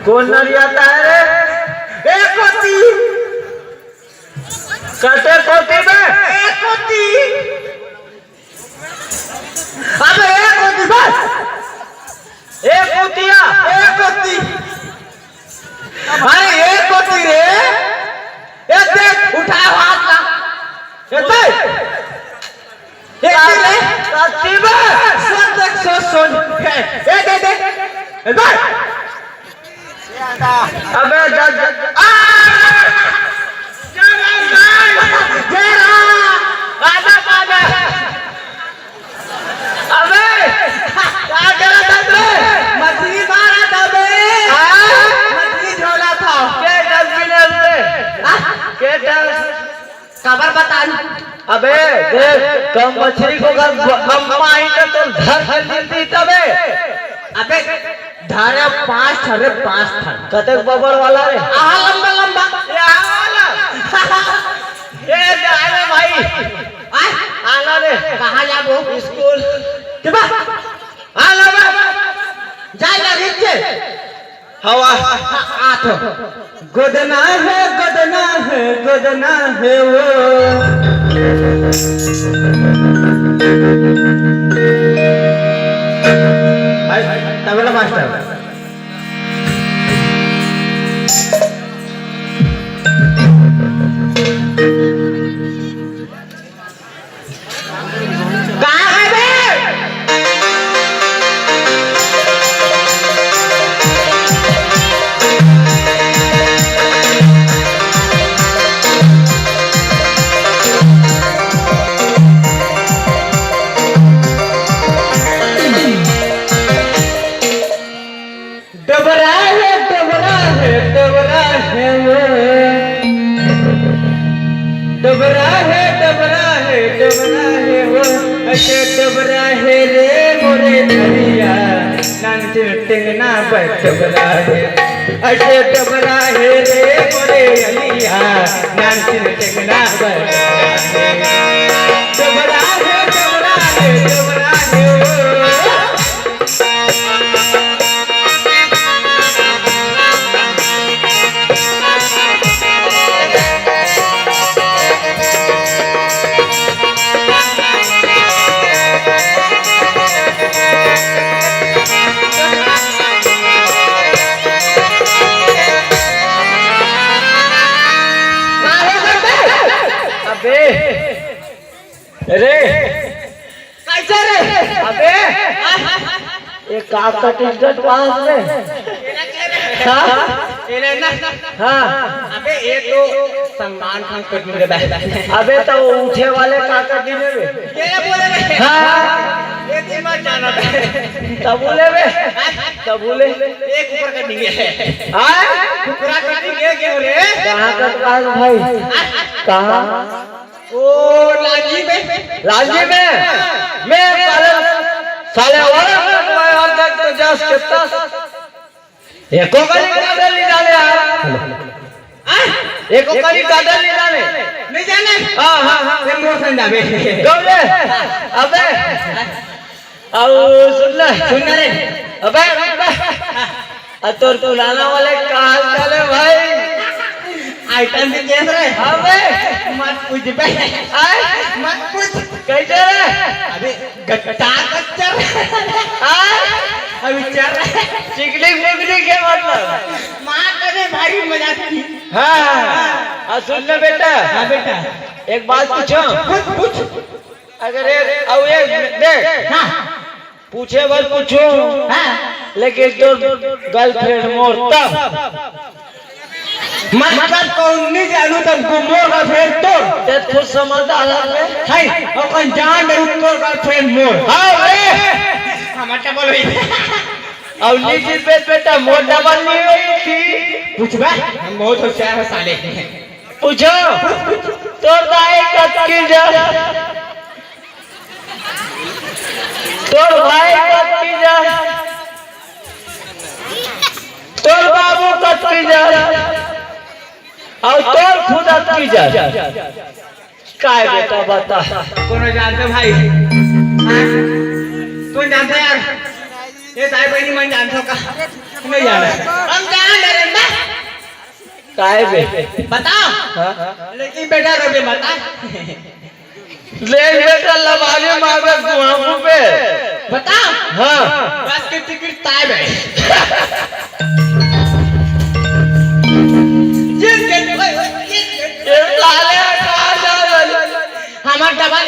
कौन नहीं आता है रे? एक कोती कटे कोती में एक कोती। अबे एक कोती बस, एक कोतिया एक कोती। अरे एक कोती रे, ये देख उठा हाथ ना, ये देख एक रे कोती में सब देख सोच ये दे दे ये देख। अबे मछली मारा था बे, मछली झोला था खबर बता। अबे देख कम मछली को हम पाएंगे तो धर मिलती तबे। अबे धारा 5 ठरे 5 ठन कते बबड़ वाला रे आहा लंबा लंबा ये वाला ये जाने भाई आला रे कहां जाबो स्कूल के बा आला बा जाएगा नीचे हवा आठ गोदना है गोदना है गोदना है वो तबला मास्टर डबरा है रे मोरे धनिया नाच टेंगना पर डबरा है अरे डबरा है रे मोरे धनिया नाच टेंगना पर डबरा है डबरा है डबरा है रे कैसे रे? अबे एक काका टिकट पास में हां हां अबे ये तो सलमान खान कट में बैठ। अबे तो उठे वाले काका जी ने ये बोले रे हां ये दिमाग जाना तब बोले बे तब बोले एक ऊपर कटिंग है हां ऊपर कटिंग है क्यों रे? कहां का पास भाई कहां? ओ लालजी में मैं साले वाला और तक तो जस्ट कितना एको कली कादर नहीं डाले यार एको कली कादर नहीं डाले नहीं जाने हां हां हां ये मोहन डाबे गौले अबे आओ सुन रे अबे तोर पुराना वाले कहां चले भाई आइटम भी केस रे अबे मत पूछ बे मत पूछ कैसे रे अबे गट्टा कच्चर अभी चल चिकली मुगली के मतलब मां करे भारी मजा थी हां सुन ले बेटा हां बेटा एक बात पूछो पूछ अगर एक देख हां पूछे बस पूछो हां लेकिन तो गर्लफ्रेंड मोर तब मतलब कौन नहीं जानू तुमको मोर का फ्रेंड तोर ते खुद समझदार है हाय अपन जान दे तोर का फ्रेंड मोर हां रे हमारा बोल भाई अब नीचे पे बेटा मोर डबल नहीं हुई थी पूछ बे हम बहुत होशियार है साले पूछो तोर दाई कत की जा तोर भाई कत की जा तोर बाबू कत की जा और तोर खुद की जा काय बेटा बता कौन जानते भाई हां कौन जानते यार ये ताई बहनी मन जानते का नहीं जाना हम जान रे बे काय बे बता हां लेकिन बेटा रो बे बता ले बेटा लबाले मांगे गुआं पे बता हां बस के टिकट ताई बे हमार डबल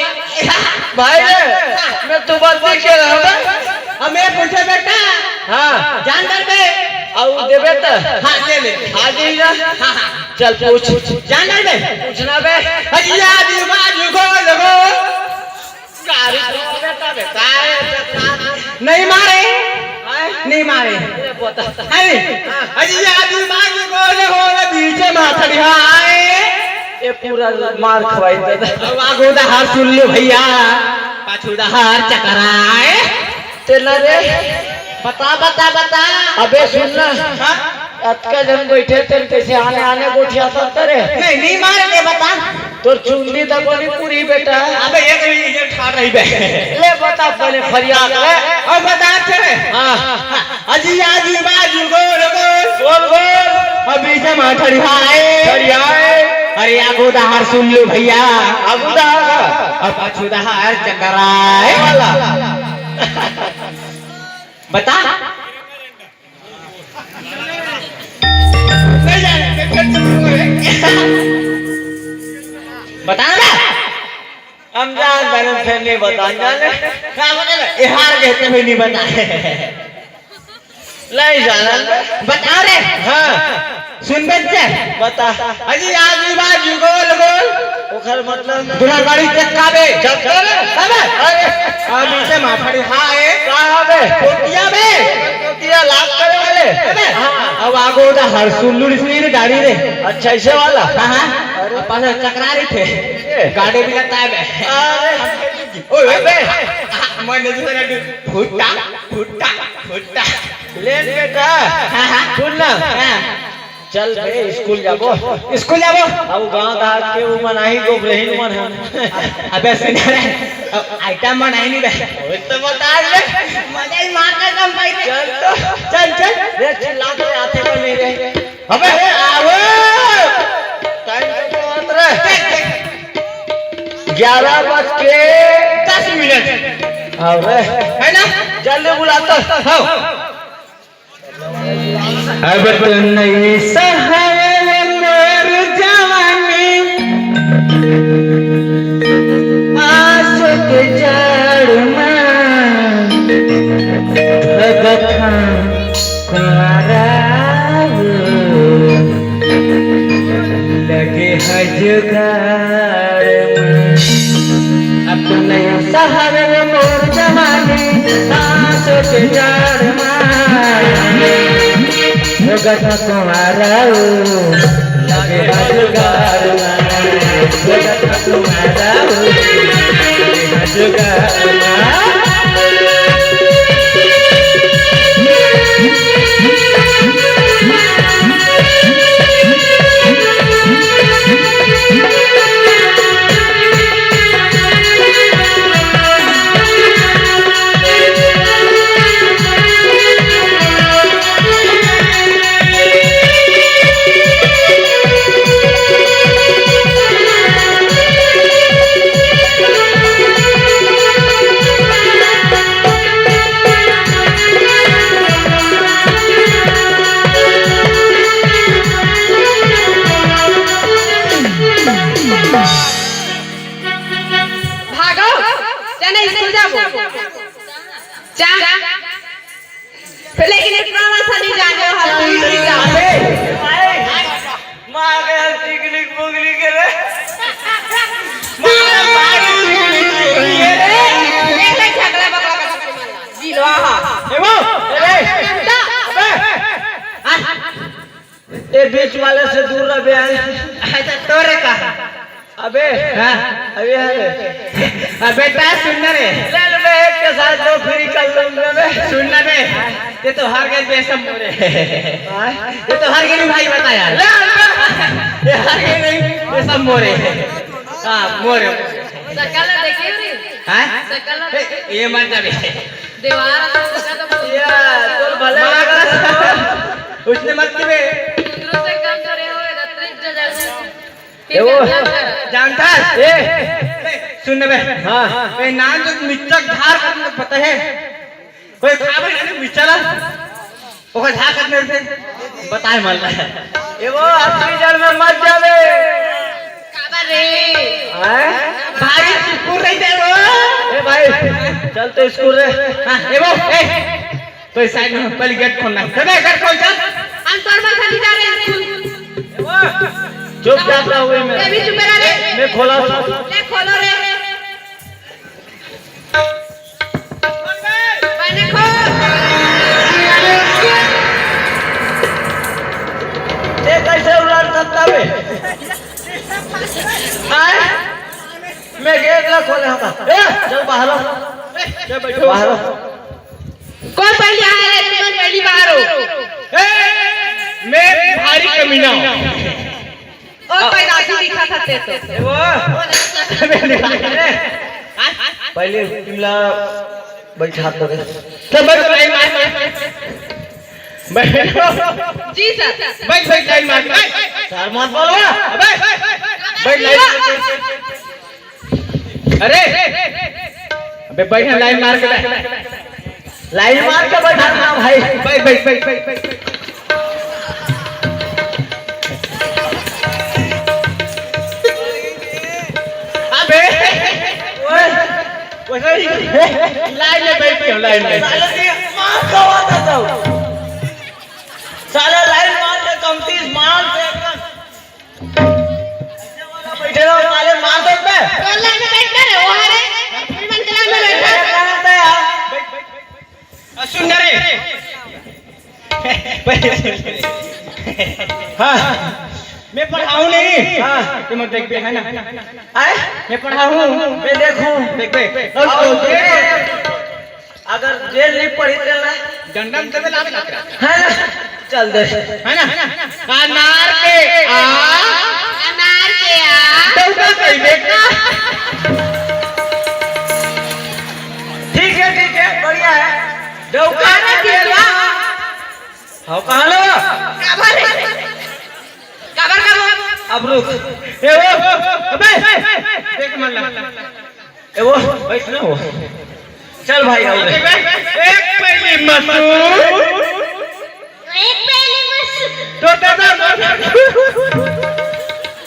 भाई मैं तू बंदी के रहा हमें पूछे बेटा हां जान दर बे और दे बेटा हां ले ले हाजी ना हां चल पूछ जान दर बे पूछना बे हजिया दी बाजू गोल गो गाड़ी बेटा बेटा नहीं मारे नहीं मारे अरे हजिया दी बाजू गोल गोल बीच माथड़ी हाय ये पूरा मार खवाई दे आगोदा हार सुन लो भैया पाछूदा हार चकराए तेला रे बता बता बता अबे सुन ना अतका जन बैठे तेल कैसे आने आने गोठिया सब करे नहीं मार के बता तोर चुंदी तक वाली पूरी बेटा अबे ये ठाड़ रही बे ले बता पहले फरियाद ले और बता चले हां अजी आजी बाजू गोल गोल गोल गोल अभी से माथड़ी हाय अरे आगोदा हार सुन लो भैया आगोदा और पाछूदा हार चकराए वाला बता नहीं जाने बता ना हम जान बहन फिर नहीं बता जाने क्या बता ये हार कहते हुए नहीं बताए नहीं जाना बता रे हाँ सुन बच्चे बता अजी आजू बाजू गोल गोल ओखर मतलब दूल्हा गाड़ी चक्का बे चक्का बे अरे अभी से माफड़ी हाए कहां बे कोटिया बे कोटिया लाख करे वाले हां अब आगो दा हर सुल्लू सुनी गाड़ी रे अच्छा ऐसे वाला हां अरे पास चकरा रही थे गाड़ी भी लगता है बे अरे ओए बे मन ने फुटा फुटा फुटा ले बेटा हां सुन ना चल बे स्कूल जाबो अब गांव दाद के वो मनाही गोबरहीन मन है अबे सुन रे आइटम मनाही नहीं बे ओए तो बता ले मजा ही मार के कम पाई चल तो चल रे चिल्ला के आते को नहीं रे अबे आओ टाइम तो मत रे 11:10 आओ रे है ना जल्दी बुलाता आओ अब तो नहीं सहारे मोर जवानी आशिक जड़ में भगत कुमारा लगे हजगार में अब तो नहीं सहारे मोर जवानी आशिक जड़ में जगत तुम्हारा लगे हजगार जगत तुम्हारा लगे हजगार दूर रहे अच्छा तोरे का अबे हाँ अबे बेटा सुनना रे चल बे एक के साथ दो फ्री कर लूंगा बे सुनना बे ये तो हार गए बेसम मोरे ये तो हार गए भाई बता यार ये हार गए नहीं बेसम मोरे हाँ मोरे सकल देखिए रे हाँ सकल ये मत जाबे दीवार तो या तो भले लगा उसने मत दिबे दूसरों से कम करे हो रत्रिक जैसे ए वो जानता ए सुन बे हाँ ए नाम जो मिचक धार करने पता है कोई खाबे नहीं मिचला ओका धार करने से बताए मन ये वो असली जल में मत जावे काबर रे हैं भाई स्कूल नहीं दे वो ए भाई चल तो स्कूल रे हां ए वो ए तो साइड में पहले गेट खोलना चले गेट खोल चल हम तोर बस नहीं जा रहे चुपचाप रहो मैं मैं भी चुप रहा रे मैं खोला ले खोलो रे मैंने खोल ये कैसे उड़ान सकता बे हैं मैं गेट ना खोले होगा ए चल बाहर आओ चल बैठो बाहर आओ कौन पहले आया रे तुम पहली बार हो ए मैं भारी कमीना हूं और पैदाशी दिखा था ते तो ए वो पहले तिमला बैठा तो रे सब बैठ लाइन मार बैठ जी सर बैठ लाइन मार चार मत बोलो अबे बैठ लाइन अरे अबे बैठ लाइन मार के लाइन मार के बैठाना भाई बैठ अबे लाइन में बैठ गया लाइन में मार कवाता जाओ साला लाइन मार के कमती मार दे एकदम बैठे रहो साले मार दे बे बोलने में बैठना रे वो है रे मंत्रा में बैठा सुन रे हाँ मैं पढ़ाऊं नहीं हाँ तुम देख पे है ना आए मैं पढ़ाऊं मैं देखूं देख पे अगर जेल नहीं पढ़ी चलना दंडम तबे लावे ना है ना चल दे है ना अनार के आ दौड़ा कहीं देखना ठीक है बढ़िया है डौकाना केला हां कहां लो काबर अब रुक ए वो अबे देख मन ला ए वो बैठ ना हो चल भाई आओ रे एक पहली मसूर तो दादा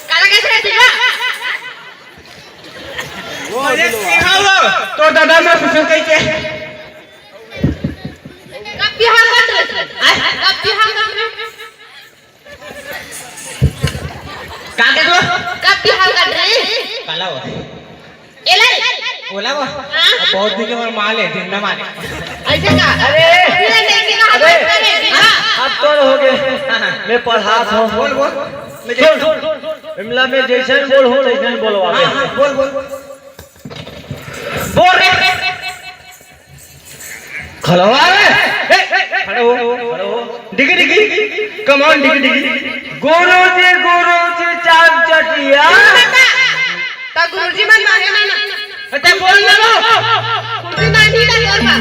काला कैसे रहती है वो ये सिखाओ तो दादा मैं सुन के कब बिहार कर रहे काके दो कब बिहार कर रहे काला वो एला बोला वो बहुत दिन के माल है दिन माल ऐसे का अरे पूरा लेके ना अबे हां अब तो हो गए मैं पढ़ात हूं बोल मैं इमला में जैसे बोल हो वैसे बोलवा बोल रे खलवा रे खड़े हो डिगी कम ऑन डिगी गुरुजी चाप चटिया ता गुरुजी मन माने ना अच्छा बोल ना लो गुरुजी नहीं ना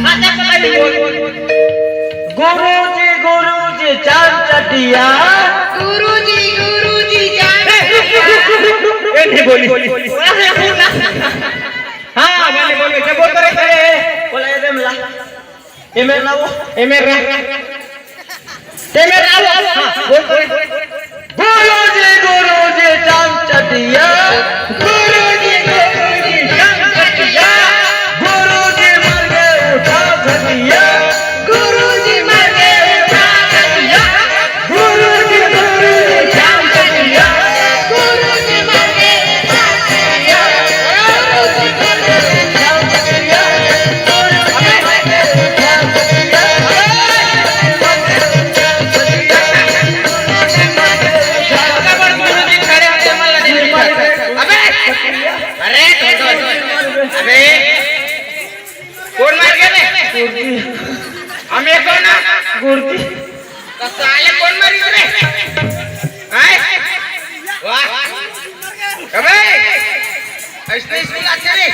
और गुरुजी चाप चटिया गुरुजी जान ए नहीं बोली हां बोली क्या बोल करे बोला ये मिला ये मेरा वो ए मेरा ते मेरा बोल गुरुजी चाप चटिया गुरुजी चाप चटिया गुरुजी मर गए उठा घटिया गुरुजी मर गए गुरुजी चाप चटिया गुरुजी मर गए गुरुजी ऐसे स्कूल आते रे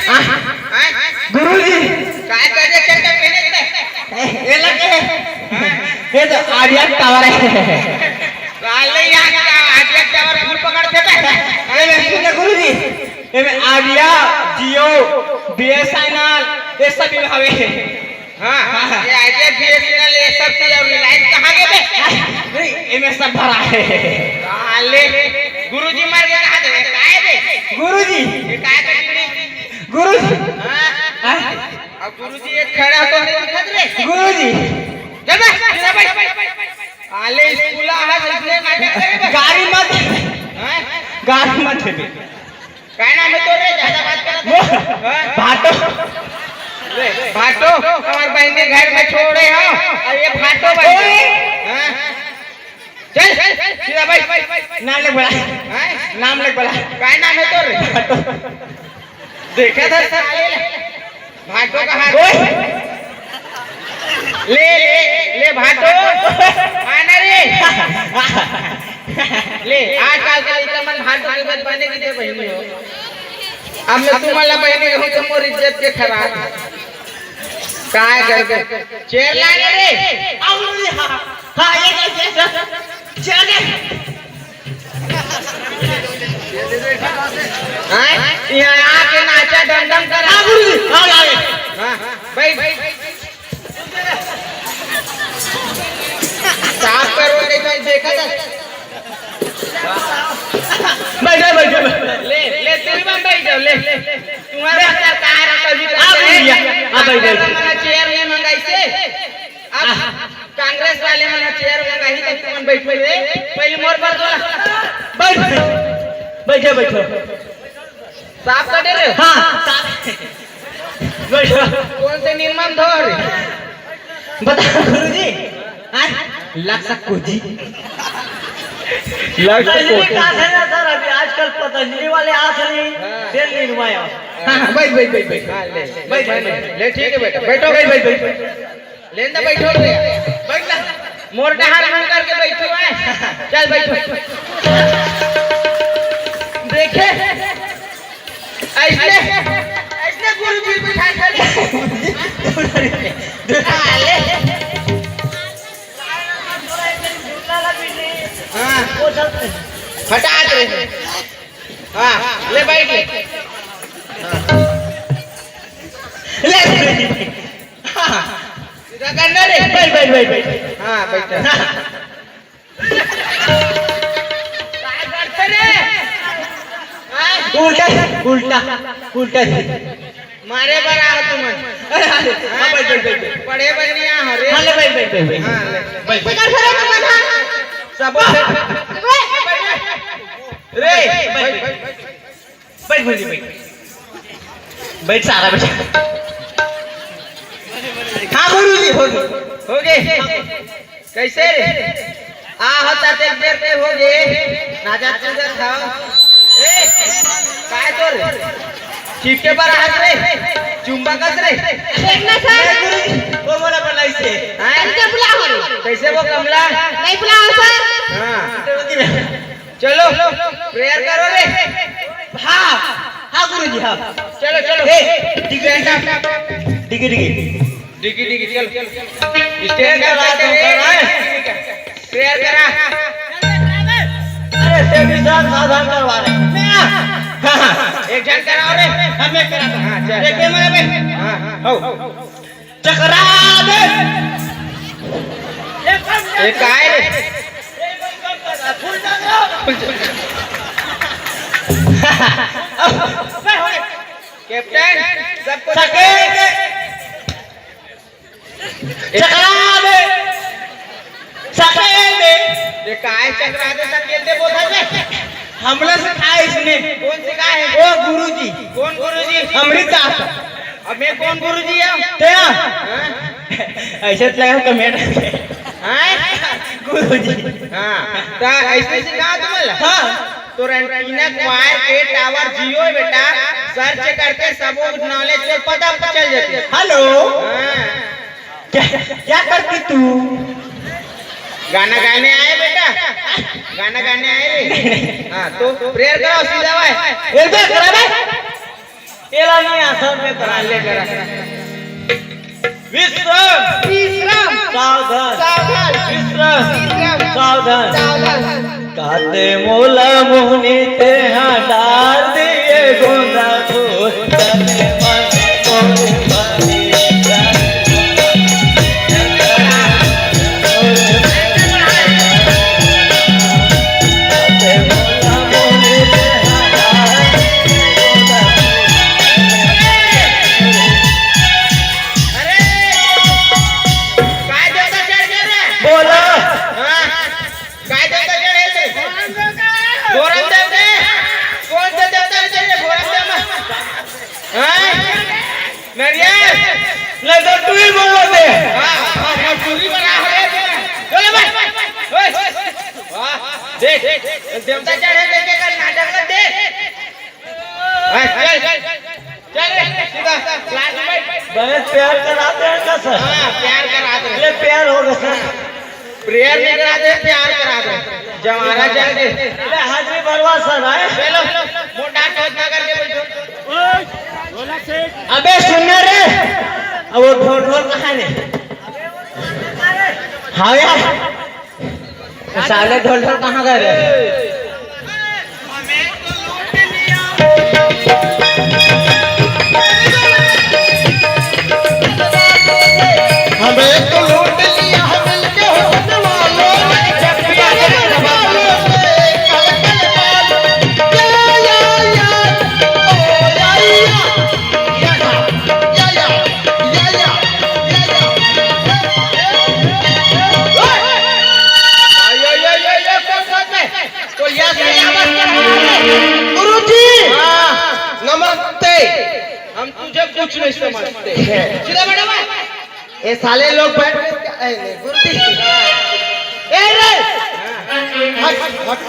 गुरुजी काय करे चड्डा पहने हे लगे हे तो आर्या टावर है काले यहाँ का आदिया टावर फूल पकड़ते थे ये सुने गुरुजी ये में आर्या जियो बीएसएनएल ये सब हवे हाँ ये आदिया बीएसएनएल ये सब चीज और लाइन कहाँ गए नहीं ये में सब भरा है काले गुरुजी मर गए कहाँ थे काय थे गुरुजी ये काय थे गुरुजी हाँ अब गुरुजी एक खड़ा तो नहीं दिखत रे गुरुजी चल भाई काले स्कूल आ इसलिए नाटक करे गाड़ी मत हाँ गाड़ी मत दे काय नाम है तोरे ज्यादा बात कर भाटो भाटो हमार बहन के घर में छोड़े हो और ये भाटो भाई चल सीधा भाई नाम ले बोला नाम ले बोला काय नाम है तोरे देखा था साले भाटो का हाथ ले ले ले भाटो आना रे ले आजकल का इतना मन भाटो के बाद बने की दे बहनी हो अब मैं तुम्हाला बहनी हो तो मोर इज्जत के खराब काय करके चेयर लाने रे हां ये चल हां यहां आके नाचा डंडम करा गुरुजी हां आए हां भाई साफ करो देखा था बैठो ले ले तू भी बैठ जाओ ले तुम्हारा सरकार कभी बैठ चेयर नहीं मंगाई से अब कांग्रेस वाले मना चेयर मंगाई तो तुम बैठो रे पहले मोर पर बोला बैठो बैठो साफ कर दे रे हां बैठो कौन से निर्मम धोर बता गुरुजी लक्ष्य कोजी पतंजलि का है ना सर अभी आजकल पतंजलि वाले आसली तेल निर्माया हां बैठ ले ठीक है बेटा बैठो लेंदा बैठो रे बैठ ले मोर डहार मुंह करके बैठो है चल बैठो देखे ऐसे गुरुजी बिठा खाली ले हटा दे हाँ ले बैठ ले सीधा करना रे बैठ हाँ बैठ काय करते रे उल्टा मारे बरा हो तुम पढ़े बनिया हरे हां ले बैठ हाँ ले पकड़ खड़े तो बना सब रे बैठ सारा बैठ हाँ गुरुजी हो गए कैसे रे होता देर पे हो गए नाजा चुदर था ए काय तो रे चिपके पर हाथ रे चुंबकत रे देखना सर गुरुजी वो मोला बनाई से इनके बुलाओ कैसे वो कमला नहीं बुलाओ सर हाँ चलो प्रेयर करो रे हाँ गुरुजी हाँ चलो डिगी चल स्टैंड कर प्रेयर करा अरे से भी सावधान करवा रहे एक जन कराओ रे हमें कराता हाँ चल देखे मेरे पे हाँ हो चकरा दे एक काय रे फूल डालो कैप्टन सबको सके चकरा दे सके दे ये काय चकरा दे सकेल दे बोल है हमला सिखाया इसने कौन सिखाया है वो गुरुजी कौन गुरुजी अमृतदास अब मैं कौन गुरुजी है तेरा हाँ? ऐसे लगा कमेंट हाँ? गुरुजी हाँ तो ऐसे सिखा तुम्हारा हाँ तो एंटीना वायर के टावर जियो बेटा सर्च करके सब नॉलेज को पता चल जाती है हेलो हाँ, क्या करती तू गाना गाने आए बेटा गाना गाने आए रे हाँ तो प्रेयर करो सीधा भाई एक बार करा बे एला नहीं आसान में बना ले करा विश्राम विश्राम सावधान सावधान विश्राम विश्राम सावधान सावधान काते मोला मोहनी ते हाँ डाल दिए गोंदा फूल तने मन मोरे बनी काते मोला मोहनी ते हाँ डाल दिए गोंदा अरे काय देवता चढ़ गया रे बोला हाँ काय देवता चढ़े थे घोरम देव ने कौन से देवता ने चढ़े घोरम देव में हाँ नरिया नहीं तो तू ही बोलो दे हाँ चूरी बना है चलो भाई ओए वाह देख देवता चढ़े देख के कर नाटक कर देख हाँ चल रे सीधा क्लास में बैठ बहन प्यार कराते हैं कैसे हाँ प्यार करा दे ले प्यार होगा सर प्रेयर नहीं करा दे प्यार करा दे जमाना चल दे ले हाजिरी भरवा सर आए चलो मोटा टोच ना करके बैठो अबे सुनना रे अब वो ढोल ढोल कहाँ है हाँ यार साले ढोल ढोल कहाँ गए रे हमें तो लूट लिया मिल के होने वालों ने वालों से कल या ओ या तो याद गुरुजी नमस्ते हम तुझे कुछ नहीं समझते सीधा बैठो भाई ये साले लोग बैठ गए क्या नहीं गुरुजी ए रे हट हट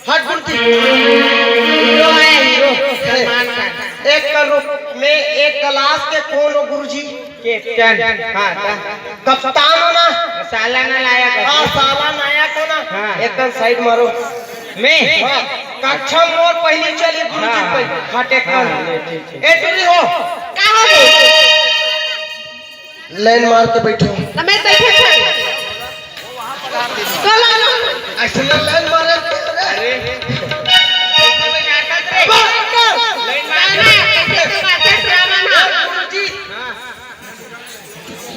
हट गुरुजी हीरो है हीरो सलमान खान एक करोड़ में एक क्लास के कौन हो गुरुजी कैप्टन हां कप्तान हो ना सालाना नायक हां सालाना नायक हो ना एकदम साइड मारो मैं कक्षा मोर पहली चली गुरुजी पे हटे कर ए टुरी हो का हो गई लाइन मार के बैठो તમે બેઠે છો તો લાલો ऐसे लाइन मारे अरे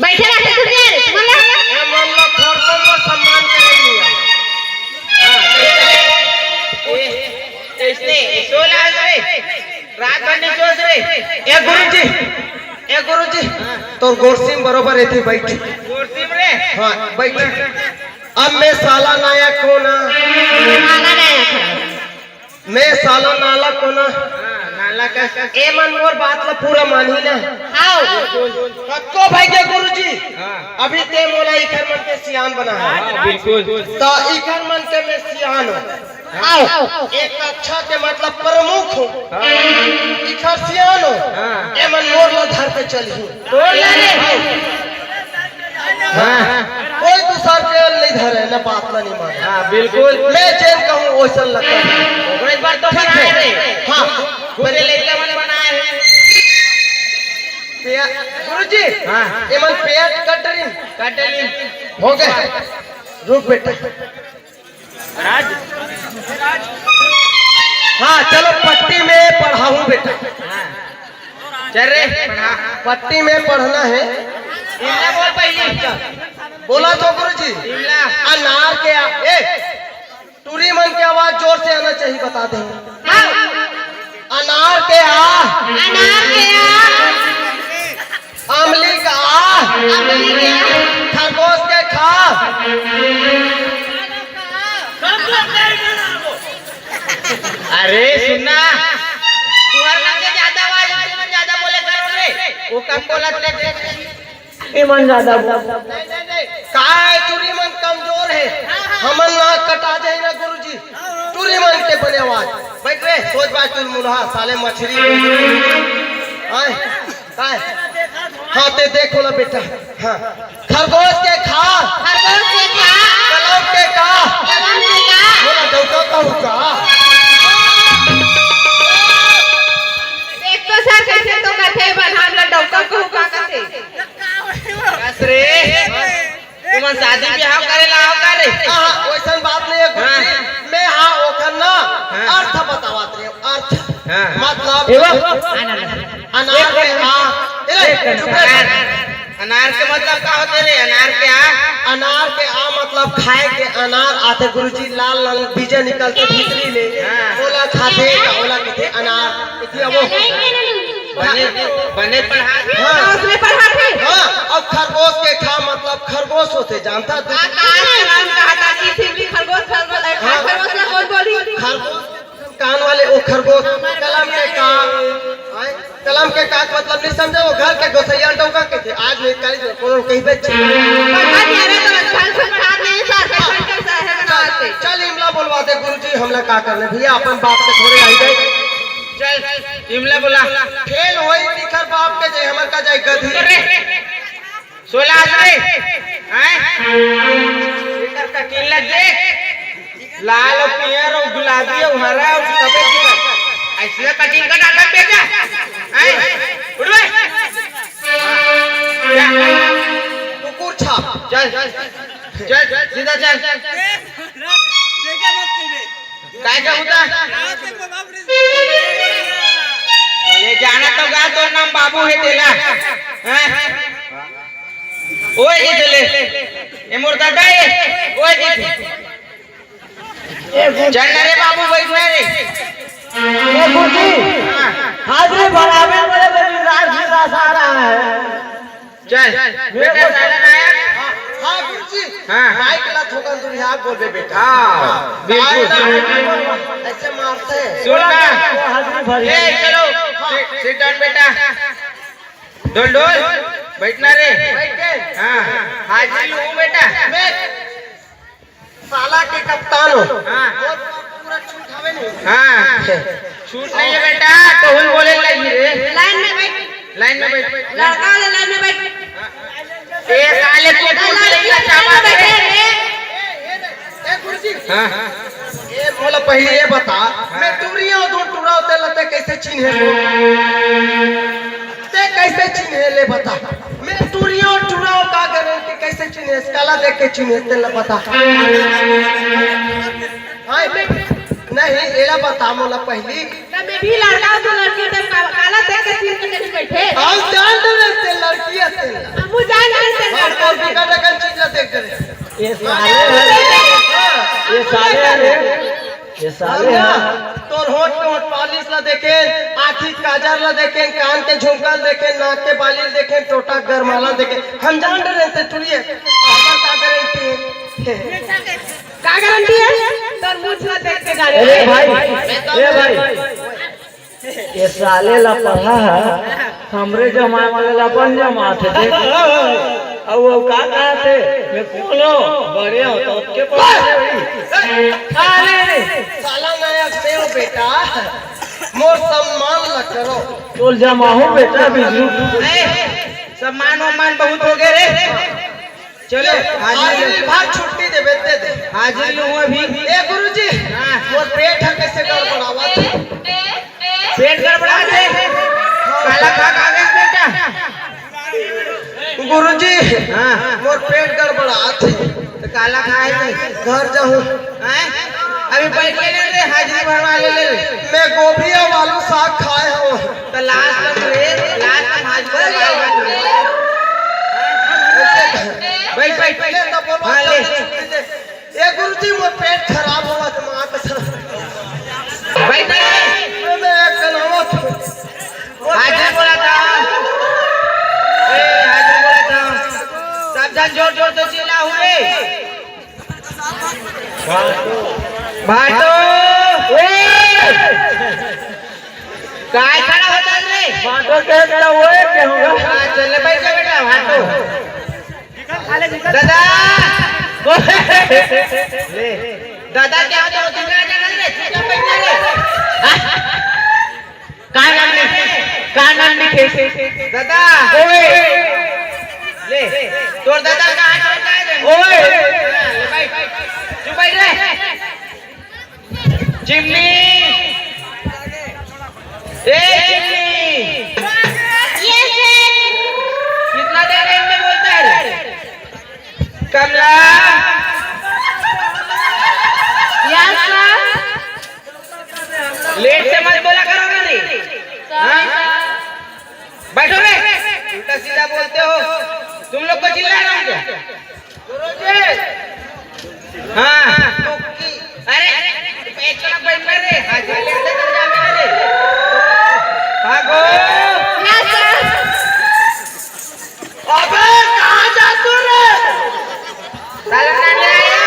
बैठे रहते तुझे मला ए मन लो थोड़ को सम्मान करेंगे हां ऐसे सोला रे रात भर नहीं सोच रे ए गुरुजी तो गोरसिम बरोबर रहती बैठ गोरसिम रे हां बैठ अब मैं साला नायक को ना माला नायक मैं साला नाला को ना नाला का ए मन मोर बात ला पूरा मानी ना आओ कक्को भाई के गुरुजी अभी ते मोला इकर मन के सियान बना है बिल्कुल तो इकर मन के मैं सियान हूं आओ एक कक्षा के मतलब प्रमुख हूं इकर सियान हूं ए मन मोर ला धर पे चली तोड़ लाने हां कोई दूसर के नहीं धरे ना बात ना नहीं मान हां बिल्कुल मैं जैन कहूं वैसा लगता है एक बार तो बनाए रे हां पूरे लड़का मन बनाए है गुरुजी हां ये मन पेट कटरिन हो गए रुक बेटा राज हाँ चलो पट्टी में पढ़ाऊं बेटा चल रे पट्टी में पढ़ना है इमला बोल पहले बोला तो गुरुजी इमला अनार के ए टूरी मन की आवाज जोर से आना चाहिए बता दें अनार के अनार के आमली का अमली के खरगोश के खा अरे सुनना तुहर लग के ज्यादा आवाज ज्यादा बोले करो रे वो कम बोला ईमान ज्यादा काय टूरी मन कमजोर है हमन ना कटा जाए ना गुरुजी टूरी मन के बने आवाज बैठ रे सोच बात तुम मुल्हा साले मछली आए काय हाँ ते देखो ना बेटा हाँ खरगोश के खा खरगोश के खा कलम के का कलम के का बोला दौका का देख तो सर कैसे बस रे तुम शादी ब्याह करे लाओ करे वैसन बात नहीं है गुरुजी। मैं हाँ ओखर ना अर्थ बतावत रे अर्थ मतलब अनार के अनार के मतलब का होते रे अनार के आ मतलब खाए के अनार आते गुरुजी लाल लाल बीजे निकल के भीतरी ले ओला खाते ओला कहते अनार इति वो बने उसमें पढ़ा थे और खरगोश के खा मतलब खरगोश होते जानता तू नाम कहा था कि सिमली खरगोश खरगोश ना कौन बोली खरगोश कान वाले वो खरगोश कलम के काक मतलब नहीं समझे वो घर के गोसैया डौका के थे आज नहीं कल कोनो कहीं पे पढ़ा दिया रे तो साल से पढ़ा नहीं सर कैसा है बनाते चल इमला बोलवा दे गुरुजी हमला का करने भैया अपन बाप के थोड़े आई गए चल इमला बोला खेल होई निखर बाप के जे हमर का जाय गधी 16 रे हैं इधर का किन लग देख लाल और पियर और गुलाबी और हरा और सफेद की ऐसे कटिंग का डाटा भेजा हैं उड़ बे कुकुर छाप चल सीधा चल काय का होता ये जाना तो गा तो नाम बाबू है तेला हैं ओए इधले ये मोर दादा है ओए चल रे बाबू बैठ रे ए गुरुजी हाजिरी बराबर बड़े बड़े राज आ रहा है चल बेटा साला नायक हां गुरुजी हां माइक ला ठोकन तू यहाँ बोल बे बेटा हां बिल्कुल ऐसे मारते सुनना हाजिरी भरी ए चलो सिट डाउन बेटा डोल डोल बैठना रे हां हाजिरी लूं बेटा मैं साला के कप्तान हूं हां पूरा छूट हवे नहीं हां छूट नहीं है बेटा तो हुन बोले लगी रे लाइन में बैठ लड़का वाले लाइन में बैठ ए काले को लड़की चावा बैठे रे ए गुरुजी हां ये बोला पहले ये बता मैं टूरिया दो टूरा होते लते कैसे चिन्हे ते कैसे चिन्हे ले बता मैं टूरिया टूरा का गारंटी कैसे चिन्हे काला देख के चिन्हे ते ल बता हां नहीं एला बता मोला पहली मैं भी लड़का तो लड़की तक काला देख के चिन्ह के नहीं बैठे हम जान दे ते लड़की है हमू जान जानते हम और भी का चीज ला देख करे ये साले तोर होठ के होठ पालिश ला देखे आँखी काजर ला देखे कान के झुमकल देखे नाक के बाली देखे टोटा गरमाला देखे हम जान रहे थे टुरिए अपन का गारंटी है तोर मुंह से देख के गाड़ी ए भाई ये साले ला पढ़ा है हमरे जमाने वाले ला बन जमा थे देख अब वो का कहते मैं बोलो बड़े हो तो के अरे साला नायक से हो बेटा मोर सम्मान ल करो तोल जमा हो बेटा बिजू सम्मान बहुत हो गए रे चलो हाजिरी भाग छुट्टी दे बेटे दे हाजिर लूं अभी ए गुरुजी वो पेट है कैसे गड़बड़ावा पेट गड़बड़ा थे काला खा कागज बेटा गुरुजी हां मोर पेट गड़बड़ा थे तो काला खाए थे घर जाऊं हैं अभी बैठ ले रे हाजिरी भरवा ले मैं गोभी और आलू साग खाए हूं तो लास्ट तक रे लास्ट तक हाजिरी भरवा बैठ ले तो बोलो हां ले ए गुरुजी मोर पेट खराब हुआ तो मां कसम बैठ मैं कनावत हाजिर बोला था ए हाजिर बोला था सब जन जोर जोर से चिल्ला हुए भाटो काय खड़ा होता रे बाटो कहता ओए के होगा हां चल बैठ जा बेटा भाटो दादा ले दादा क्या होता है कितना जाना रे चुपचाप बैठ जा रे का नाम लिखे दादा ओए ले तोर दादा कहां चलता है रे ओए ले बैठ चुप बैठ रे चिमनी ए चिमनी ये से कितना देर में बोलता है रे कमला यस सर लेट से मत बोला करो मेरी हाँ? बैठो रे उल्टा सीधा बोलते हो तुम लोग को चिल्ला रहा हूँ क्या हाँ अरे एक तरफ बैठ रे हाजिर लेते चल जा मेरे भागो यस सर अबे कहाँ जा तू रे? साला नाने आया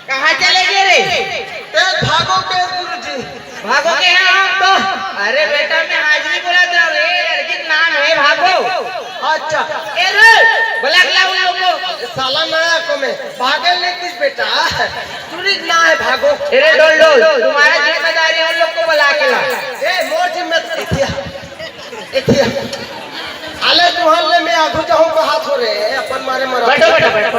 कहाँ चले गए रे भागो के गुरुजी। भागो के हैं हम तो अरे बेटा मैं हाजिरी बुलाता हूँ रे लड़की का नाम है भागो अच्छा ए रे बुला के लाओ उन लोगों को साला नया को में भागल नहीं किस बेटा चुरी ना है भागो। अरे डोल डोल तुम्हारा जिम्मेदारी उन लोग को बुला के ला ए मोर जिम्मेदारी इथिया आले तुहले में आगू जाऊं को हाथ हो रे अपन मारे मरा। बैठो बैठो बैठो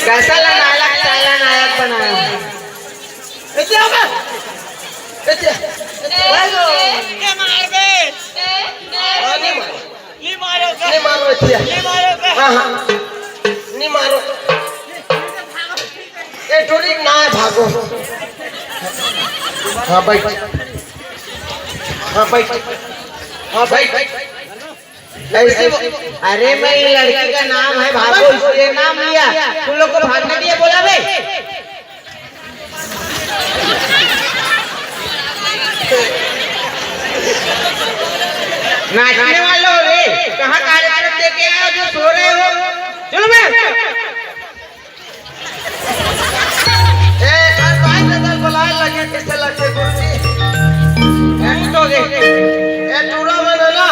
कैसा नायक साला नायक बनाया इथिया बे इथिया नहीं मारो इथिया हाँ हाँ नहीं मारो ए चोरी ना है भागो। हाँ बैठ हाँ बैठ हाँ बैठ ऐसे अरे मैं ये लड़की का नाम है भागो इसलिए नाम लिया तुम लोग को भागने दिए बोला बे नाचने वाले हो रे कहाँ कार्यक्रम देखे आए हो जो सो रहे हो चलो बे ए घर भाई दल बुलाए लगे किसे लगे गुरुजी उठोगे ए टूरा मन है ना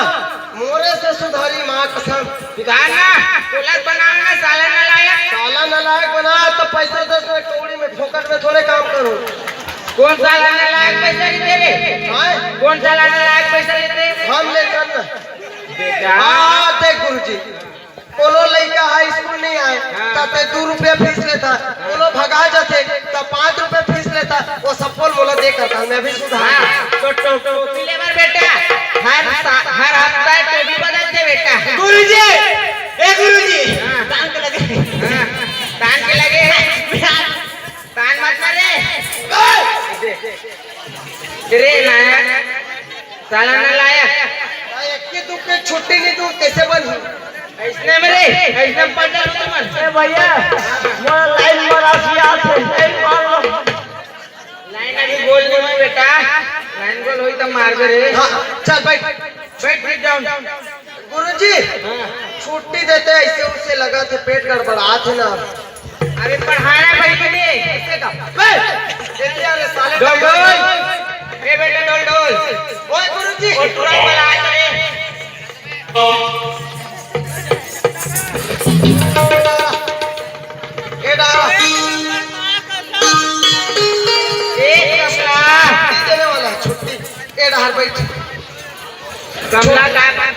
मोरे से सुधारी माँ कसम सुधारना पुलिस बनाना साला नालायक साला नालायक बना तो पैसा 10 में कौड़ी में फोकट में थोड़े काम करो। कौन साला नालायक पैसा लेते रे हाँ कौन साला नालायक पैसा लेते हम लेकर ना बेटा हाँ देख गुरुजी कोनो लड़का हाई स्कूल नहीं आए तब 2 रुपया फीस लेता कोनो भगा जाते तब 5 रुपया फीस लेता वो सब बोला दे करता मैं भी सुधार तो टोपी लेवर बेटा हर हफ्ता टोपी बदलते बेटा गुरुजी ए गुरुजी कान के लगे कान के लगे कान मत मारे रे नायक साला नालायक एक दुख के छुट्टी नहीं दूं कैसे बनी ऐसने मेरे ऐसने पड़ तुम ए भैया मोर लाइन मारा सिया से लाइन मार लो लाइन अभी गोल नहीं हुई बेटा लाइन गोल हुई तो मार दे रे हां चल बैठ बैठ जाओ गुरुजी छुट्टी देते ऐसे उसे लगा थे पेट गड़बड़ा थे ना अरे पढ़ाना भाई के लिए कैसे का जल्दी आ ले साले डोल डोल ए बेटा डोल डोल ओए गुरुजी और थोड़ा बला करे ए डारा एक कमला देने वाला है छुट्टी ए डार बैठ कमला का बात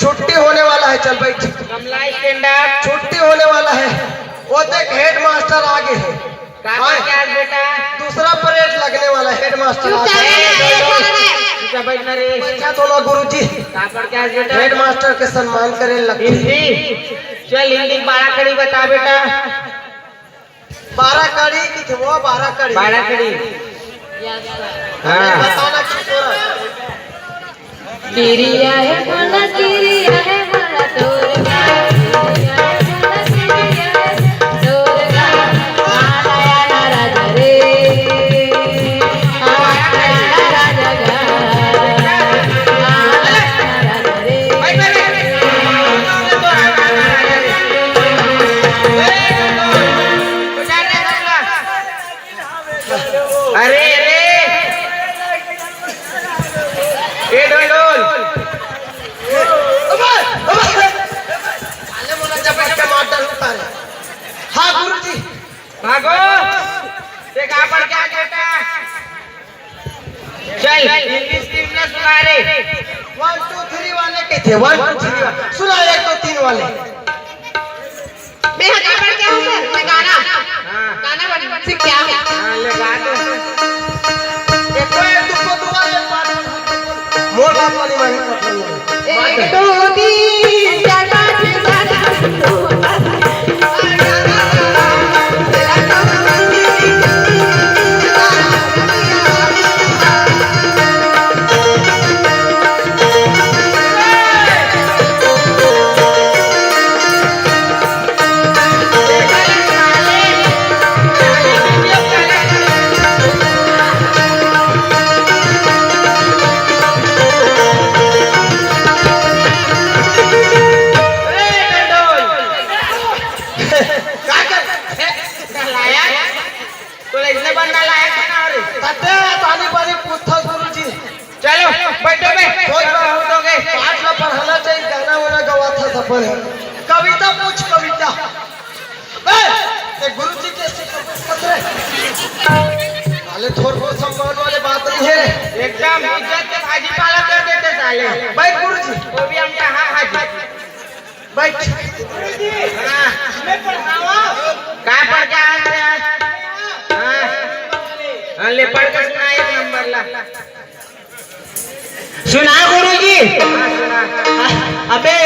छुट्टी होने वाला है चल बैठ कमला स्टैंड अप छुट्टी होने वाला है वो देख हेड मास्टर आगे है काका क्या बेटा दूसरा परेड लगने वाला है हेड मास्टर आगे क्या बैठना रे क्या तो ना गुरुजी काका क्या बेटा हेड मास्टर के सम्मान करे लगती हिंदी चल हिंदी 12 कड़ी बता बेटा 12 कड़ी की थे वो 12 कड़ी 12 कड़ी हाँ बताना की तोरा तिरिया है मला तोरगा तिरिया है मला तोरगा आया ना राजा रे आया ना राजा गा आया ना राजा रे अरे अरे ए डोल डोल आले मोला जब के मार डाल उतारे हां गुरुजी भागो देख आप पर क्या कहता चल इंग्लिश टीम ने सुना रे 1 2 3 वाले के थे 1 2 3 सुना 1 2 3 वाले मैं हटा पर क्या हूं सर मैं गाना हां गाना सीख क्या है हां लगा दो एक को दुको दुआ एक बात मोर बात वाली मानी पता नहीं बचपन है। कविता पूछ कविता। गुरु जी के थोड़ बहुत सम्मान वाले बात नहीं है। एकदम इज्जत के भाजी पाला कर देते साले। भाई गुरु जी वो भी हम कहा हाजी भाई का पढ़ के आज हाँ ले पढ़ कर सुना एक नंबर ला सुना गुरु जी। सुना अबे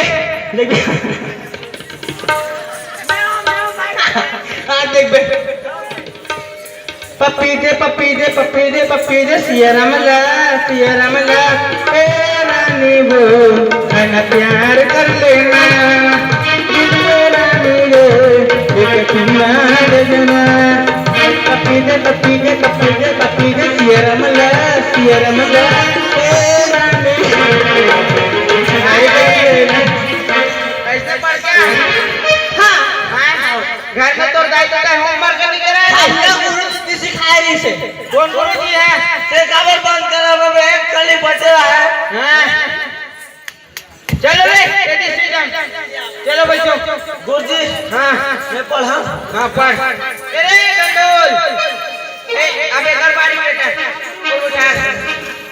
देखिए हाँ देख बे पप्पी दे सिया रमला ए रानी वो है प्यार कर लेना रानी रे एक तुम्हारे जना पप्पी दे सिया रमला ए रानी ऐसे पढ़ के हाँ घर में तो दाई होमवर्क नहीं कर रहा है। गुरु जी सिखाए रही से कौन गुरु जी है? से काबर बंद करा बे कली बचे है। हाँ। चलो रे चलो बच्चों गुरु जी हाँ मैं पढ़ा हाँ पढ़ अरे गंडोल अबे कर बाड़ी बेटा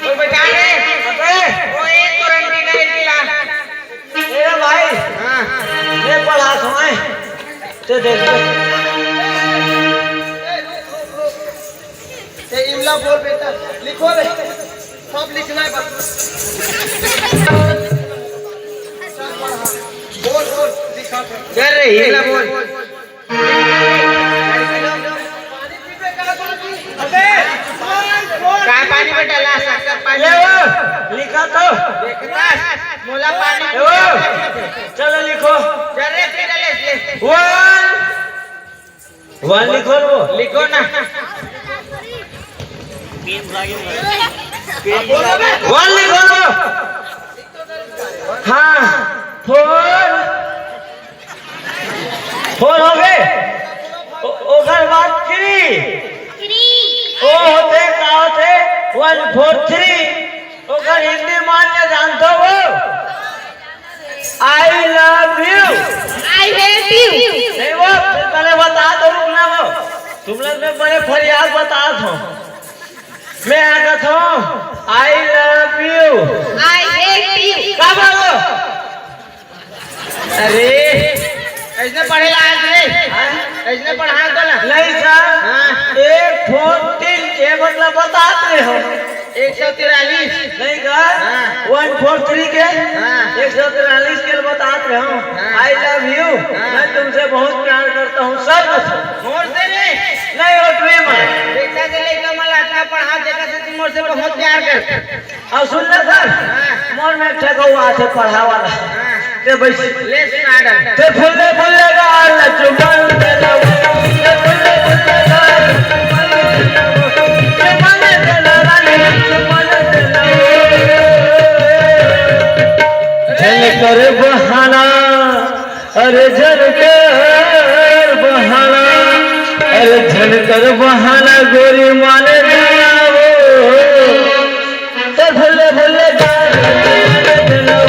और बैठा रे अबे वो एक करंटी का इल्ला ए भाई हाँ मैं पढ़ा सुनाए तो देख इमला बोल बेटा लिखो रे सब लिखना है बोल लिखा चल रे इल्ला बोल का पानी में डाला शक्कर पानी लिखा तो देखता मोला पानी चलो लिखो चल रे फिर ले वन लिखो वो लिखो ना वन लिखो लो हाँ फोर हो गए ओकर बाद थ्री ओ होते का होते 1 4 3 ओकर हिंदी मान्य जानते हो आई लव यू नहीं वो पहले बता दो रुकना वो तुम लोग में बड़े फरियाद बता दो मैं आगत हूँ आई लव यू क्या बोलो अरे ऐसे पढ़ेला आज रे ऐसे पढ़ा दो ना नहीं सर हाँ। 1 4 3 के मतलब बताते हो 143 नहीं का हाँ। 1 4 3 के हाँ। 143 के बताते हो हाँ। आई लव यू हाँ। मैं तुमसे बहुत प्यार करता हूँ सब मोर से रे नहीं हो तुम्हें देखा से लेकर मला इतना पढ़ा देखा से तुम मोर से बहुत प्यार कर अब सुन ले सर हाँ। मोर में ठगुआ से पढ़ा वाला हाँ। ते बैठ ले सुना डर ते फुल्ले गाल चुमन दे लो ते फुल्ले गाल चुमन दे लो रानी चुमन दे लो झल कर बहाना अरे झल कर बहाना अरे झल कर बहाना गोरी माने दिया वो ते फुल्ले गाल दे लो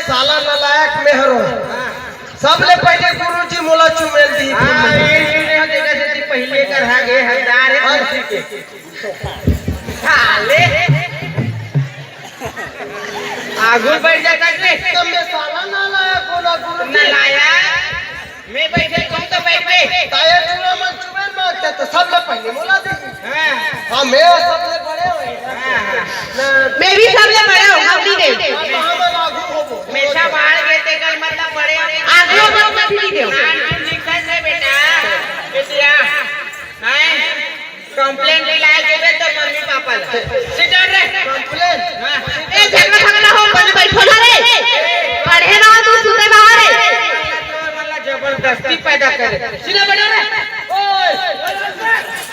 साला नलायक मेहरो सबले पहले गुरुजी मोला चुमेल दी हां ये देखा से पहले कर हा गए हजार है कुर्सी के साले आगु बैठ जा सकते तो मैं साला नलायक बोला गुरुजी नलायक मैं बैठे तुम तो बैठे ताया चुना मन चुमेल मांगते तो सबले पहले मोला दे हां हां मैं सबले बड़े हो मैं भी सबले बड़े हूं हम नहीं दे हम लागू होबो हमेशा बाहर गए थे कल मतलब बड़े आगे मत मैं भी दे नाम लिखा है बेटा बेटिया हैं कंप्लेंट दिलाए देबे तो मम्मी पापा ला सिट डाउन रे कंप्लेन ए झगड़ा झगड़ा हो बन बैठो ना रे पढ़े ना तू सुते बाहर रे वाला जबरदस्ती पैदा करे सीधा बैठो रे ओए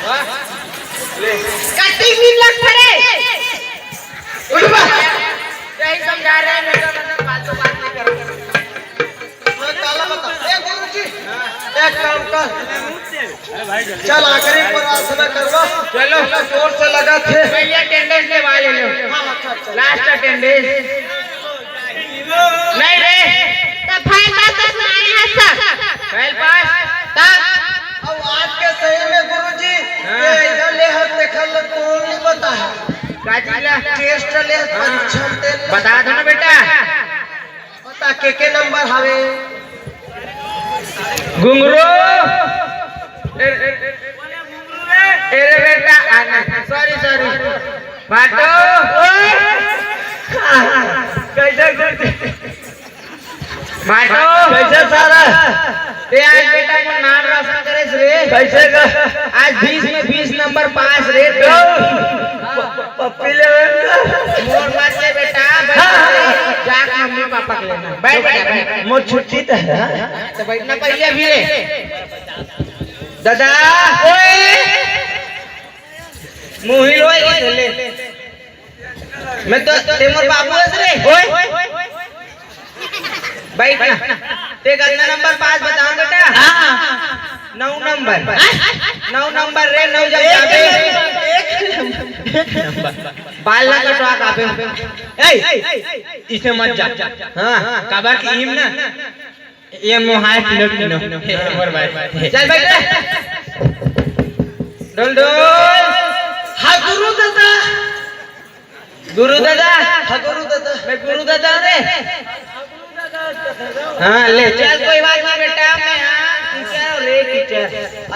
वाह ले कटिंग नहीं लग रे यही समझा रहे हैं मेरा मतलब फालतू बात नहीं करो। एक काम कर, चल आखिरी प्रार्थना करवा। चलो जोर से लगा थे। भैया अटेंडेंस ले वाले लो, लास्ट अटेंडेंस नहीं रे तो फाइल पास तो सुनाए हैं सर फाइल पास तब अब आज के सही में गुरुजी ये इधर ले हाथ देखल तो नहीं पता है। काजीला टेस्ट ले परीक्षा दे बता दो ना बेटा। बता के नंबर हवे घुंगरू अरे बेटा आना सॉरी बाटो कैसे बाटो कैसे सारा ते आज बेटा को नाम रोशन करे रे कैसे का आज 20 में 20 नंबर पास रे पप्पी ले मोर मत ले बेटा जाक मम्मी पापा के लेना बैठ बेटा मोर छुट्टी तो है। तो बैठना पहले भी रे दादा ओए मुहिल ओए ले मैं तो ते मोर बाबू है रे ओए बैठना ते कितना नंबर पास बताओ बेटा 9 नंबर 9 नंबर रे 9 जब जाबे बाल ना कटवा काबे ए इसे मत जा हां काबर की हिम ना ये मोहाय किलो मोर भाई चल बैठ डोल हाँ गुरु दादा हाँ मैं गुरु दादा रे हाँ ले चल कोई बात नहीं बेटा मैं टीचर रे टीचर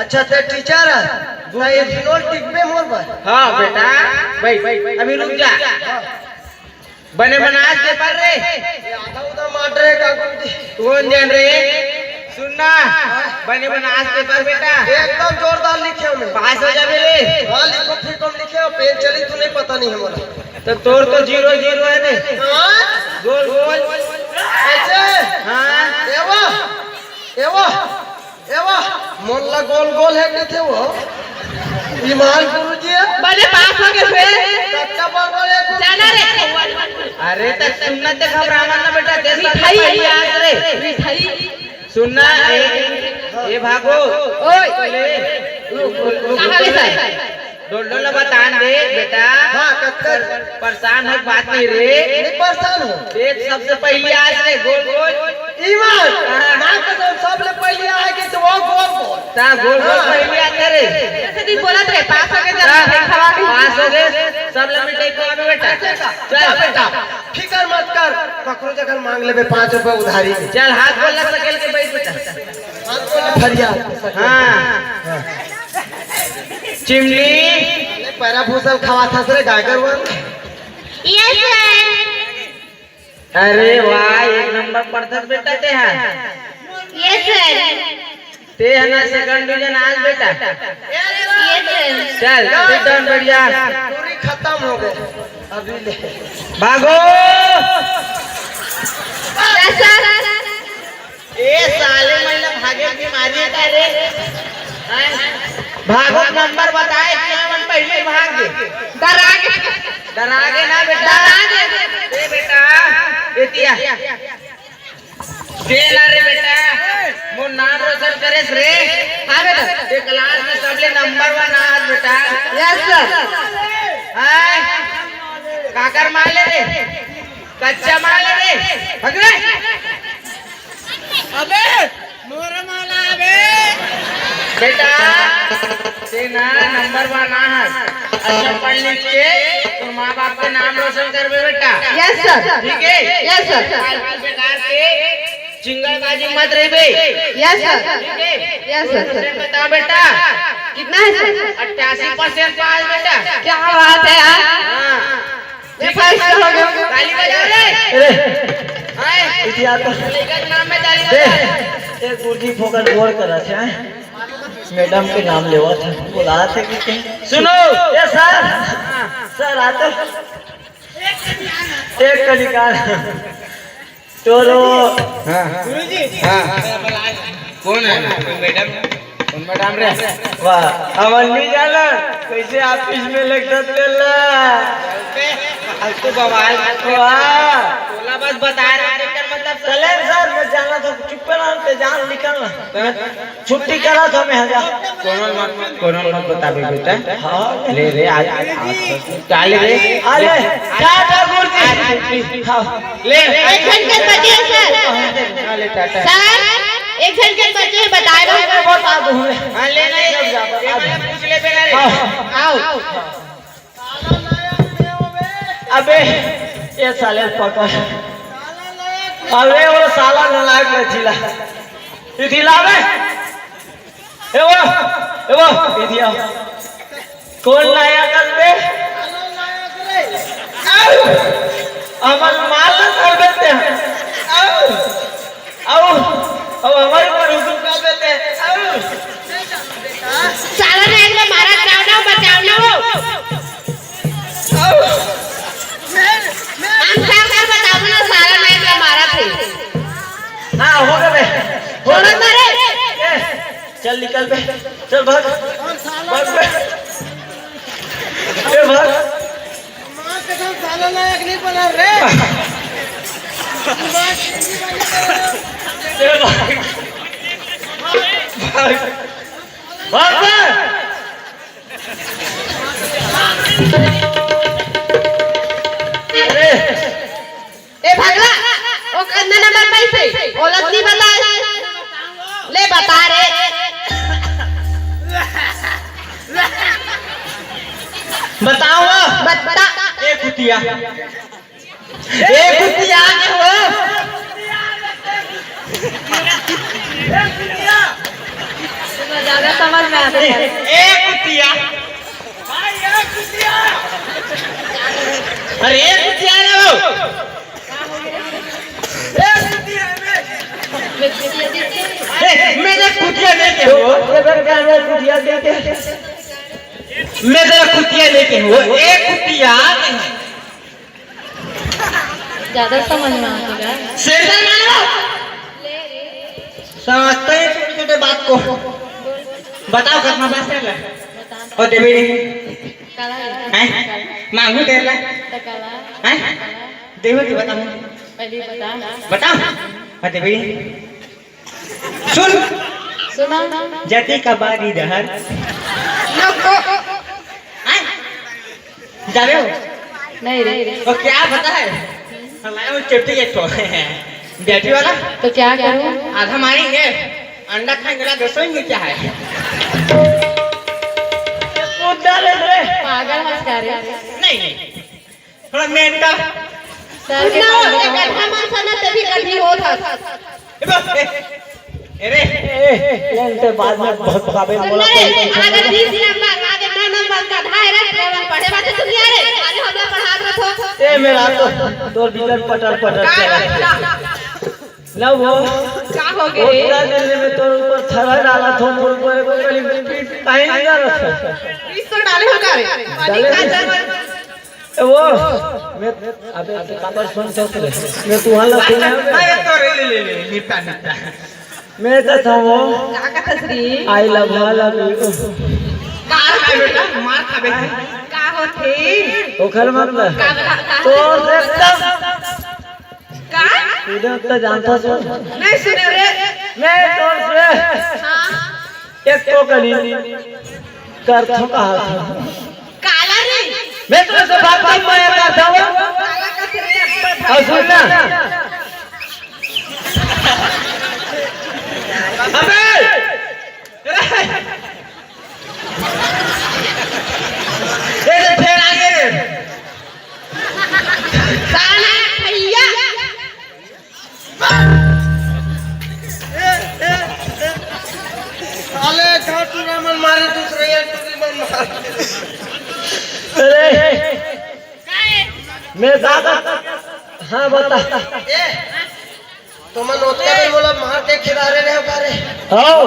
अच्छा ते टीचर है ये बिनोल टिकबे मोर पर। हाँ बेटा भाई अभी रुक जा बने बनास के पर रे आधा उधर मार रहे का गुरुजी कौन जान रे सुनना बने बनास के पर बेटा एकदम जोरदार लिखे हो मैं पास हो जाबे ले हाँ लिखो फिर तुम लिखे हो पेन चली तो नहीं पता नहीं हमारा तो तोर तो 0 0 है रे हाँ गोल गोल ऐसे हाँ एवा एवा एवा मोल्ला गोल गोल है कि थे वो ईमान गुरुजी है बड़े पास हो गए फिर कच्चा बरबर है जाना रे अरे तक सुनना ते घबरा मत ना बेटा देश का मिठाई पहली आज रे मिठाई सुनना ये भागो ओए ले कहां ले सर डोल बतान दे बेटा हाँ कत्तर परेशान है बात नहीं रे नहीं परेशान हो देख सबसे पहली आज रे गोल गोल ईमान मां कसम सबले पहले आएगी तो वो गोल गोल ता गोल गोल पहली आते रे ऐसे दिन बोला रे पास हो गए जरा खवा के पास हो गए सब ले मिठाई खवा बेटा चल बेटा फिकर मत कर ककरो जगह मांग लेबे 5 रुपए उधारी चल हाथ बोल सकेल के बैठ बेटा फरियाद हां चिमनी पैरा भूसल खावा था रे गागर वर यस सर अरे वाह 1 नंबर पर था बेटा ते है यस सर ते है ना सेकंड डिवीजन आज बेटा यस सर चल एकदम बढ़िया पूरी खत्म हो गए अभी ले भागो यस सर ए साले मतलब भागे की मारी का रे भागो नंबर बताए मन पहले भाग गए डरा के ना बेटा ए बेटा एतिया दे ना रे बेटा मो नाम रोशन करे रे हां बेटा ए क्लास में सबले नंबर 1 आज बेटा यस सर हां काकर मार ले रे कच्चा मार ले रे भाग रे अबे मोर माला अबे बेटा तेना नंबर 1 है अच्छा पढ़ लीजिए तो माँ बाप का नाम रोशन करबे बेटा यस सर ठीक है यस सर बेकार के चिंगड़बाजी मत रहिबे यस सर ठीक है यस सर बता बेटा कितना है सर 88% पास बेटा क्या बात है यार हाँ ये फर्स्ट हो गया ताली बजा रे अरे हाय इतिया तो लड़का के नाम में ताली दे बजा एक गुरुजी फोकट बोर करा छे मैडम के नाम लेवा था बुला थे कि सुनो ए सर आते एक कलिकार तोरो हां गुरुजी हां कौन है मैडम मैडम रे वाह हमन नहीं जाना कैसे ऑफिस में लगता तेला फालतू बवाल वाह तोला बस बता रहा है कर मतलब चले सर मैं जाना तो चुप रहा ते जान निकलना छुट्टी करा था मैं हजार कोनो मत बता बेटा हां ले रे आज चाले रे अरे टाटा गुरुजी हां ले 1 घंटे बचे हैं सर ले टाटा सर 1 घंटे बचे हैं बताए मैं बता दूं हां ले नहीं ये वाला पूछ ले बेटा रे आओ अबे ये साले पकड़ अबे वो साला नालायक लचीला इधिला बे ए वो इधिया कौन लाया कर बे अमन माल कर देते हैं आओ हमारे पर हुकुम कर देते हैं साला ने एकदम मारा चावना बचाओ ना वो हम क्या बताओ ना सारा ने एकदम मारा थे हाँ हो गए हो गए मारे चल निकल बे चल भाग भाग बे ए भाग मां कसम साला लायक नहीं बना रे ए भाग भाग बे अरे ए भागला ओ कितना नंबर पैसे औलत नहीं बता ले बता रे बताओ बता ए कुतिया के हो ज्यादा समझ में आता है ए कुतिया भाई ये कुतिया अरे ए कुतिया ना हो मेरे कुतिया लेके हो मेरे कुतिया लेके हो एक कुतिया ज्यादा समझ में आएगा शेर मानो समझते हैं छोटे छोटे बात को बताओ कितना बात है और देवी हैं मांगू दे रहा हैं देवी की बताओ पहले बताओ हाँ देवी सुन सुना जाति का बारी दहर जा रहे हो नहीं रे तो क्या पता है हमारे वो चिट्ठी एक तो बैटरी वाला तो क्या करूं आधा मारेंगे अंडा खाएंगे दसोंगे क्या है पागल मत कर नहीं थोड़ा मेंटा सर के गड्ढा मासा ना तभी गड्ढी होता अरे ये बाद में बहुत भावे बोला अगर 20 नंबर आगे 9 नंबर का धाय रे केवल पढ़े बात सुन रे अरे हमरा पढ़ात रखो ए मेरा तो बिगड़ पटर चला ना वो क्या हो गए उतना दिन में तो ऊपर थरा डाला था मोर पर को कली काहे नहीं जा रहा था 20 तो डाले हो डाले वो मैं अबे काबर सुन सकते मैं तुम्हारा सुना अरे तो ले निपटा मैं तो था वो क्या का तसरी आई लव यू मार खा बेटा मार खा बेटा का होथे ओखर मतलब का तो एकदम का इधर तो जानता सो नहीं सुने रे मैं तो से हां एक तो कली कर था कहा काला रे मैं तो से बात मैं करता हूं काला का तेरे और सुनना अबे ये फिर आगे साला भैया साले घाटू मन मारे दूसरे या टूरी मन मारे अरे मैं दादा हाँ बता ए तुमन ओतका दिन बोला मार के खिलारे रहे बारे आओ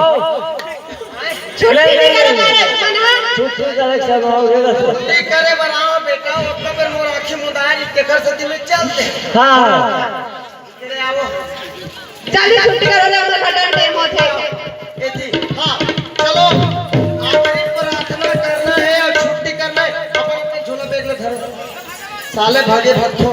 छुट्टी नहीं करे मना छुट्टी करे सब होगा छुट्टी करे बनाओ बेटा ओतका दिन मोर आंखें मुदार तेकर सती में चलते हाँ तेरे आओ जल्दी छुट्टी करो रे हमरा खटन टाइम होथे ए जी हां चलो साले भागे भक्तो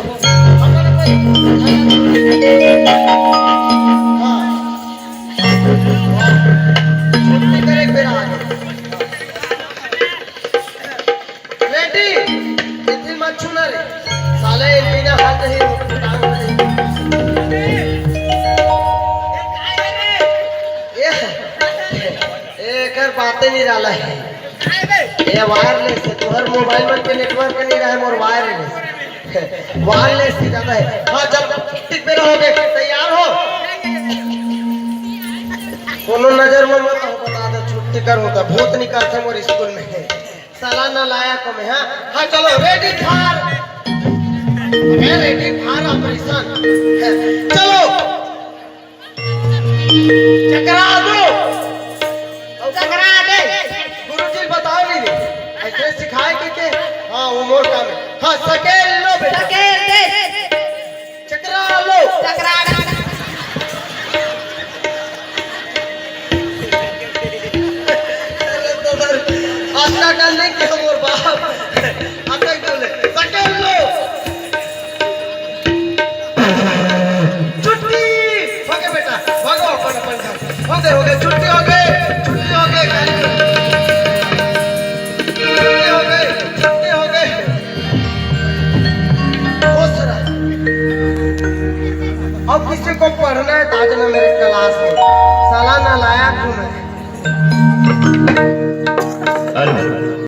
बातें नहीं डाला है ये वायरलेस है तुम्हार मोबाइल में पे नेटवर्क नहीं रहा है मोर वायरलेस ही ज्यादा है। हाँ जब ठीक पे रहोगे तैयार हो कोनो नजर में मत हो बता दो छुट्टी कर होता भूत निकलते मोर स्कूल में सालाना लाया को में। हाँ हाँ चलो रेडी फार ऑपरेशन चलो चकरा दो गुरुजी बताओ नहीं ऐसे सिखाए के हाँ वो मोर काम है। हाँ सकेल लो बेटा चकरा लो आस्था कर नहीं क्या मोर बाप आता बोले सकेल लो छुट्टी हो गए बेटा भागो अपन हो गए छुट्टी हो गए अब किसी को पढ़ना है ताज ना मेरे क्लास में सालाना लाया क्यों मैं